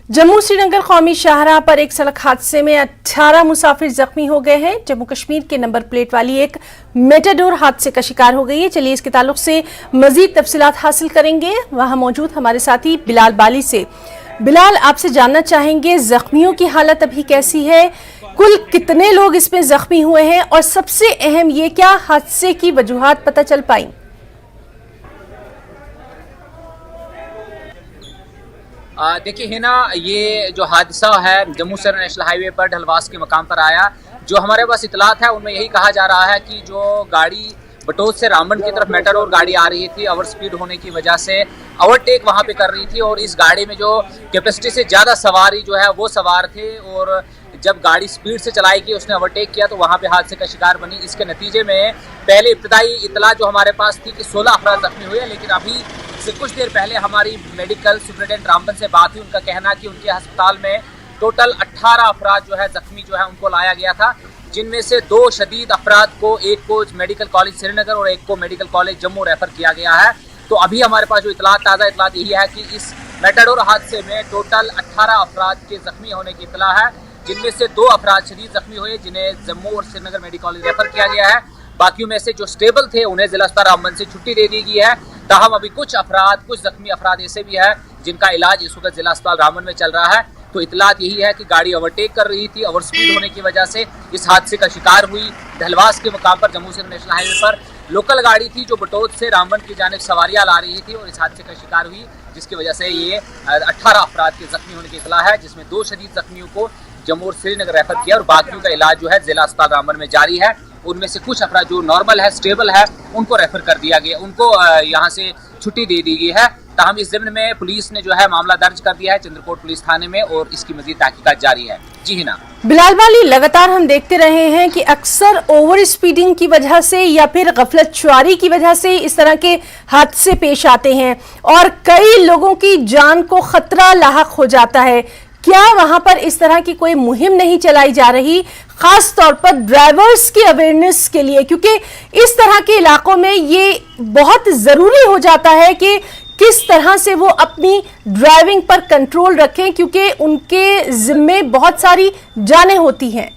जम्मू श्रीनगर कौमी शाहराह पर एक सड़क हादसे में 18 मुसाफिर जख्मी हो गए हैं। जम्मू कश्मीर के नंबर प्लेट वाली एक मेटाडोर हादसे का शिकार हो गई है। चलिए इसके ताल्लुक से मजीद तफसीलात हासिल करेंगे वहां मौजूद हमारे साथी बिलाल बाली से। बिलाल, आपसे जानना चाहेंगे जख्मियों की हालत अभी कैसी है, कुल कितने लोग इसमें जख्मी हुए हैं और सबसे अहम ये क्या हादसे की वजूहात पता चल पाई? देखिए हिना, ये जो हादसा है जम्मू श्रीनगर नेशनल हाईवे पर ढलवास के मकाम पर आया। जो हमारे पास इतलात है उनमें यही कहा जा रहा है कि जो गाड़ी बटोत से रामबन की तरफ मेटाडोर गाड़ी आ रही थी, ओवर स्पीड होने की वजह से ओवरटेक वहां पे कर रही थी और इस गाड़ी में जो कैपेसिटी से ज़्यादा सवारी जो है वो सवार थे और जब गाड़ी स्पीड से चलाई की उसने ओवरटेक किया तो वहाँ पे हादसे का शिकार बनी। इसके नतीजे में पहले इब्तदाई इतला जो हमारे पास थी कि 16 अफराद जख्मी हुए, लेकिन अभी से कुछ देर पहले हमारी मेडिकल सुपरिटेंडेंट रामबन से बात हुई। उनका कहना कि उनके अस्पताल में टोटल 18 अफराद जो है जख्मी जो है उनको लाया गया था, जिनमें से 2 शदीद अफराद को, एक को मेडिकल कॉलेज श्रीनगर और एक को मेडिकल कॉलेज जम्मू रेफर किया गया है। तो अभी हमारे पास जो ताज़ा इतलात यही है कि इस मेटाडोर हादसे में टोटल 18 अफराद के जख्मी होने की इतला है, जिनमें से 2 अफराद शदीद जख्मी हुए जिन्हें जम्मू और श्रीनगर मेडिकल कॉलेज रेफर किया गया है। बाकियों में से जो स्टेबल थे उन्हें जिला अस्पताल रामबन से छुट्टी दे दी गई है। ताहम अभी कुछ जख्मी अफराद ऐसे भी है जिनका इलाज इस वक्त जिला अस्पताल रामबन में चल रहा है। तो इतलात यही है कि गाड़ी ओवरटेक कर रही थी, ओवर स्पीड होने की वजह से इस हादसे का शिकार हुई। ढलवास के मुकाम पर जम्मू श्रीनगर नेशनल हाईवे पर लोकल गाड़ी थी जो बटोत से रामबन की जानिब सवारियां ला रही थी और इस हादसे का शिकार हुई, जिसकी वजह से ये 18 अफराद के जख्मी होने की इतला है, जिसमें 2 शदीद जख्मियों को जम्मू और श्रीनगर रेफर किया और बाकियों का इलाज जो है जिला अस्पताल रामबन में जारी है। उनमें से कुछ अफराद जो नॉर्मल है, स्टेबल है, उनको रेफर कर दिया गया, उनको यहाँ से छुट्टी दे दी गई है। ताहम इस ज़िम्न में पुलिस ने जो है मामला दर्ज कर दिया है चंद्रकोट पुलिस थाने में और इसकी मजीद तहकीकात जारी है। जी हिना। बिलाल बाली, लगातार हम देखते रहे हैं कि अक्सर ओवर स्पीडिंग की वजह से या फिर गफलत चुरारी की वजह से इस तरह के हादसे पेश आते हैं और कई लोगों की जान को खतरा लाहक हो जाता है। क्या वहां पर इस तरह की कोई मुहिम नहीं चलाई जा रही, खास तौर पर ड्राइवर्स की अवेयरनेस के लिए, क्योंकि इस तरह के इलाकों में ये बहुत जरूरी हो जाता है कि किस तरह से वो अपनी ड्राइविंग पर कंट्रोल रखें, क्योंकि उनके जिम्मे बहुत सारी जानें होती हैं।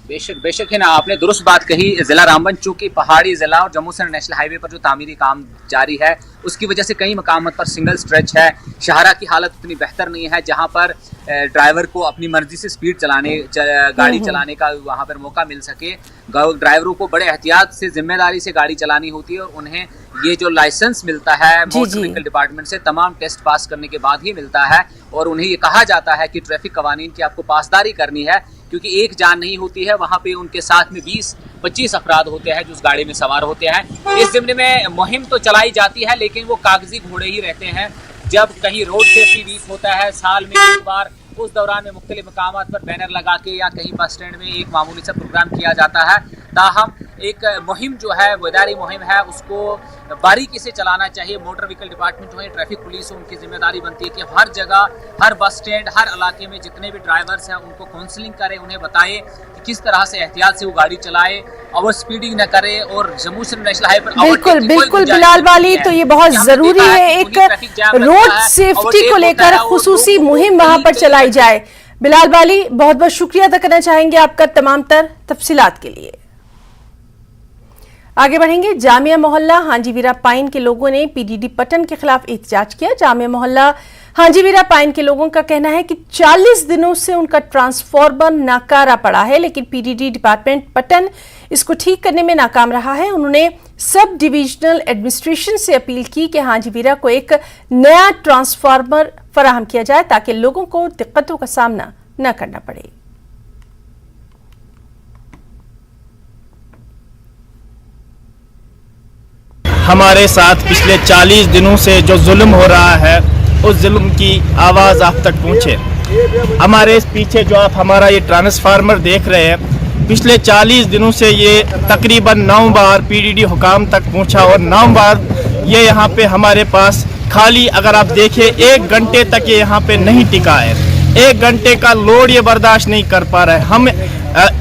बेशक है ना, आपने दुरुस्त बात कही। जिला रामबन चूंकि पहाड़ी जिला और जम्मू श्रीनगर नेशनल हाईवे पर जो तामीरी काम जारी है उसकी वजह से कई मकामात पर सिंगल स्ट्रेच है। शाहरा की हालत उतनी बेहतर नहीं है जहां पर ड्राइवर को अपनी मर्जी से स्पीड गाड़ी चलाने का वहां पर मौका मिल सके। ड्राइवरों को बड़े एहतियात से, जिम्मेदारी से गाड़ी चलानी होती है और उन्हें ये जो लाइसेंस मिलता है मोटर व्हीकल डिपार्टमेंट से तमाम टेस्ट पास करने के बाद ही मिलता है और उन्हें ये कहा जाता है कि ट्रैफिक कवानीन की आपको पासदारी करनी है, क्योंकि एक जान नहीं होती है, वहाँ पे उनके साथ में 20-25 अफराद होते हैं जो उस गाड़ी में सवार होते हैं। इस ज़िम्न में मुहिम तो चलाई जाती है लेकिन वो कागजी घोड़े ही रहते हैं। जब कहीं रोड सेफ्टी वीक होता है साल में एक बार, उस दौरान में मुख्तलिफ मकामात पर बैनर लगा के या कहीं बस स्टैंड में एक मामूली सा प्रोग्राम किया जाता है। ताहम एक मुहिम जो है वदारी मुहिम है उसको बारीकी से चलाना चाहिए। मोटर व्हीकल डिपार्टमेंट जो है, ट्रैफिक पुलिस, उनकी जिम्मेदारी बनती है कि हर जगह, हर बस स्टैंड, हर इलाके में जितने भी ड्राइवर्स हैं उनको काउंसलिंग करें, उन्हें बताएं कि किस तरह से एहतियात से वो गाड़ी चलाए, ओवर स्पीडिंग न करे और जम्मू श्रीनगर नेशनल हाईवे पर बिल्कुल बिलाल वाली, तो ये बहुत जरूरी है एक रोड सेफ्टी को लेकर खुसूसी मुहिम वहां पर चलाई जाए। बिलाल बाली, बहुत बहुत शुक्रिया अदा करना चाहेंगे आपका तमाम तर तफसीलात के लिए। आगे बढ़ेंगे। जामिया मोहल्ला हांजीवीरा पाइन के लोगों ने पीडीडी पटन के खिलाफ एहतजाज किया। जामिया मोहल्ला हांजीवीरा पाइन के लोगों का कहना है कि 40 दिनों से उनका ट्रांसफार्मर नाकारा पड़ा है, लेकिन पीडीडी डिपार्टमेंट पटन इसको ठीक करने में नाकाम रहा है। उन्होंने सब डिविजनल एडमिनिस्ट्रेशन से अपील की कि हांजीवीरा को एक नया ट्रांसफार्मर फराहम किया जाए ताकि लोगों को दिक्कतों का सामना न करना पड़े। हमारे साथ पिछले 40 दिनों से जो जुल्म हो रहा है उस जुल्म की आवाज़ आप तक पहुँचे। हमारे पीछे जो आप हमारा ये ट्रांसफार्मर देख रहे हैं, पिछले 40 दिनों से ये तकरीबन 9 बार पीडीडी हुकाम तक पहुँचा और 9 बार ये यहाँ पे हमारे पास खाली, अगर आप देखिए 1 घंटे तक ये यहाँ पे नहीं टिका है। 1 घंटे का लोड ये बर्दाश्त नहीं कर पा रहा है। हम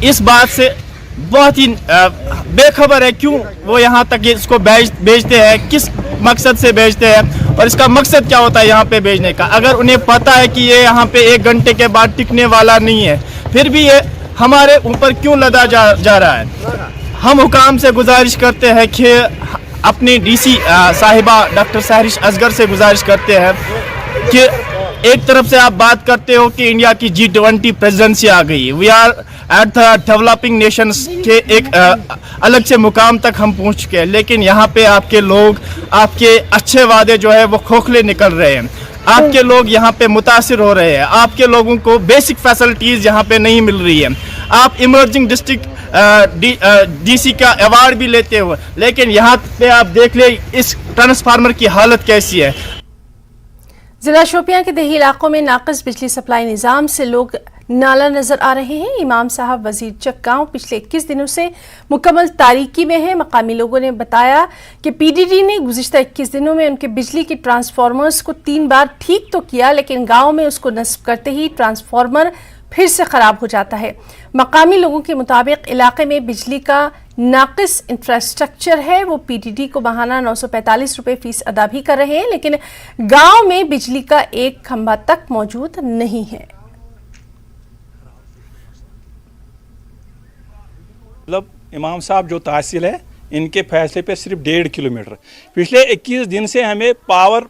इस बात से बहुत ही बेखबर है क्यों वो यहाँ तक इसको बेचते हैं, किस मकसद से भेजते हैं और इसका मकसद क्या होता है यहाँ पे भेजने का। अगर उन्हें पता है कि ये यहाँ पे 1 घंटे के बाद टिकने वाला नहीं है, फिर भी ये हमारे ऊपर क्यों लदा जा रहा है। हम हुकाम से गुजारिश करते हैं कि अपनी डीसी साहिबा डॉक्टर सहरिश असगर से गुजारिश करते हैं कि एक तरफ से आप बात करते हो कि इंडिया की G20 प्रेसिडेंसी आ गई, we are at the developing nations के एक अलग से मुकाम तक हम पहुंच चुके हैं, लेकिन यहाँ पे आपके लोग, आपके अच्छे वादे जो है वो खोखले निकल रहे हैं। आपके लोग यहाँ पे मुतासिर हो रहे हैं, आपके लोगों को बेसिक फैसिलिटीज़ यहाँ पे नहीं मिल रही है। आप इमर्जिंग डिस्ट्रिक्ट डीसी का अवार्ड भी लेते हो, लेकिन यहाँ पे आप देख ले इस ट्रांसफार्मर की हालत कैसी है। जिला शोपियां के देही इलाकों में नाक़िस बिजली सप्लाई निज़ाम से लोग नाला नजर आ रहे हैं। इमाम साहब वजीर चक गाँव पिछले 21 दिनों से मुकम्मल तारीकी में है। मकामी लोगों ने बताया कि पीडीडी ने गुज़िश्ता 21 दिनों में उनके बिजली के ट्रांसफार्मर्स को 3 बार ठीक तो किया, लेकिन गाँव में उसको नस्ब करते ही ट्रांसफार्मर फिर से ख़राब हो जाता है। मकामी लोगों के मुताबिक इलाके में बिजली का नाक़िस इंफ्रास्ट्रक्चर है। वो पीडीडी को माहाना 945 रुपये फीस अदा भी कर रहे हैं, लेकिन गांव में बिजली का एक खंभा तक मौजूद नहीं है। मतलब इमाम साहब जो तहसील है, इनके फैसले पे सिर्फ 1.5 किलोमीटर पिछले 21 दिन से हमें पावर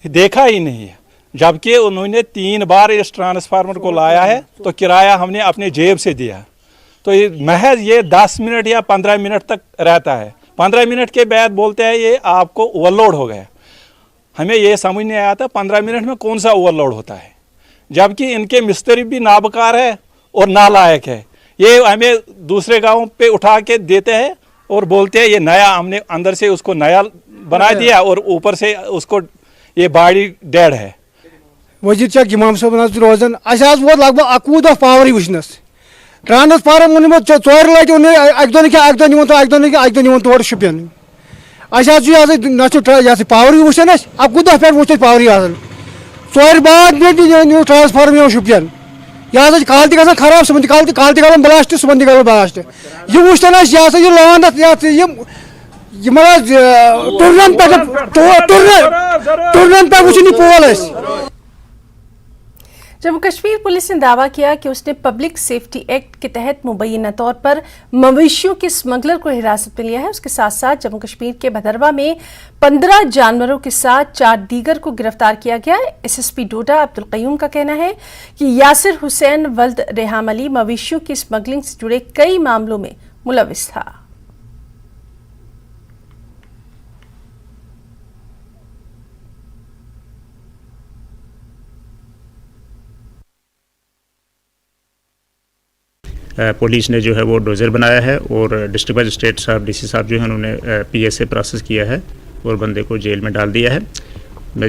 देखा ही नहीं है, जबकि उन्होंने 3 बार इस ट्रांसफार्मर को लाया है, तो किराया हमने अपने जेब से दिया। तो ये महज ये 10 मिनट या 15 मिनट तक रहता है, 15 मिनट के बाद बोलते हैं ये आपको ओवरलोड हो गया। हमें ये समझ नहीं आया था 15 मिनट में कौन सा ओवरलोड होता है, जबकि इनके मिस्त्री भी नाबकार है और नालायक है। ये हमें दूसरे गाँव पे उठा के देते हैं और बोलते हैं ये नया, हमने अंदर से उसको नया बना दिया और ऊपर से उसको ये बॉडी डेड है। वजीर चक इमाम साहब रोजान वो लगभग 21 दह पावर वुनस ट्रांसफार्म वो 4 लटि उन अक दिन तोड़ शुपियन ना पावर वुचन 21 दह पे वो पावर 4 बाद न्यू ट्रांसफार्म शुपियन यह काल ग खराब सुबह काल गल ब्लास्ट सुबह गल ब्लास्ट यह वुचन यह लान टुरन पे वुचन पोल। जम्मू कश्मीर पुलिस ने दावा किया कि उसने पब्लिक सेफ्टी एक्ट के तहत मुबैना तौर पर मवेशियों के स्मगलर को हिरासत में लिया है। उसके साथ साथ जम्मू कश्मीर के भदरवा में 15 जानवरों के साथ 4 दीगर को गिरफ्तार किया गया। एसएसपी डोडा अब्दुल कयूम का कहना है कि यासिर हुसैन वल्द रेहाम अली मवेशियों की स्मगलिंग से जुड़े कई मामलों में मुलविस था। पुलिस ने जो है वो डोजर बनाया है और डिस्ट्रिक्ट मजिस्ट्रेट साहब डीसी साहब जो है उन्होंने पीएसए प्रोसेस किया है और बंदे को जेल में डाल दिया है।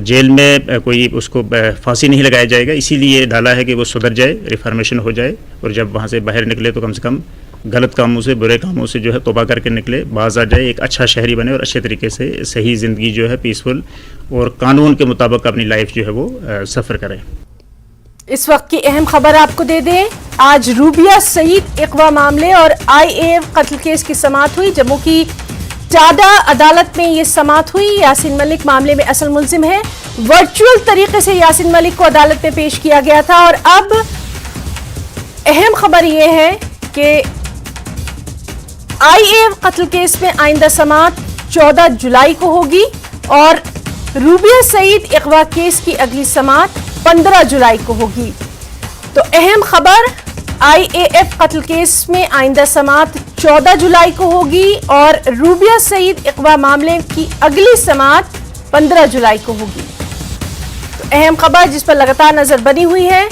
जेल में कोई उसको फांसी नहीं लगाया जाएगा, इसीलिए डाला है कि वो सुधर जाए, रिफॉर्मेशन हो जाए और जब वहाँ से बाहर निकले तो कम से कम गलत कामों से, बुरे कामों से जो है तौबा करके निकले, बाज आ जाए, एक अच्छा शहरी बने और अच्छे तरीके से सही ज़िंदगी जो है पीसफुल और कानून के मुताबिक अपनी लाइफ जो है वो सफ़र करें। इस वक्त की अहम खबर आपको दे दें, आज रूबिया सईद इकवा मामले और आईएएफ कत्ल केस की समाअत हुई। जम्मू की टाडा अदालत में ये समाअत हुई। यासीन मलिक मामले में असल मुल्जिम है। वर्चुअल तरीके से यासीन मलिक को अदालत में पेश किया गया था और अब अहम खबर यह है कि आईएएफ कत्ल केस में आइंदा समाअत 14 जुलाई को होगी और रूबिया सईद इकवा केस की अगली समाअत 15 जुलाई को होगी। तो अहम खबर, आईएएफ कत्ल केस में आइंदा समाअत 14 जुलाई को होगी और रूबिया सईद इकवा मामले की अगली समाअत 15 जुलाई को होगी। तो अहम खबर जिस पर लगातार नजर बनी हुई है।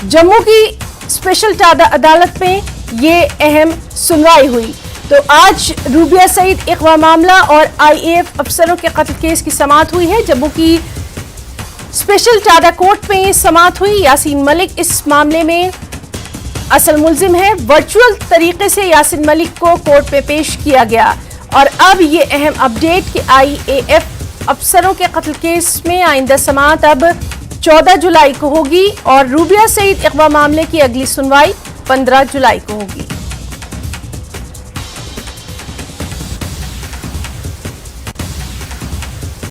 जम्मू की स्पेशल टाडा अदालत में ये अहम सुनवाई हुई। तो आज रूबिया सईद इकवा मामला और आईएएफ अफसरों के कत्ल केस की समाअत हुई है। जम्मू की स्पेशल टाडा कोर्ट में ये समाअत हुई। यासीन मलिक इस मामले में असल मुल्जिम है। वर्चुअल तरीके से यासीन मलिक को कोर्ट में पेश किया गया और अब ये अहम अपडेट कि आईएएफ अफसरों के कत्ल केस में आइंदा समाअत अब 14 जुलाई को होगी और रूबिया सईद इकवा मामले की अगली सुनवाई 15 जुलाई को होगी।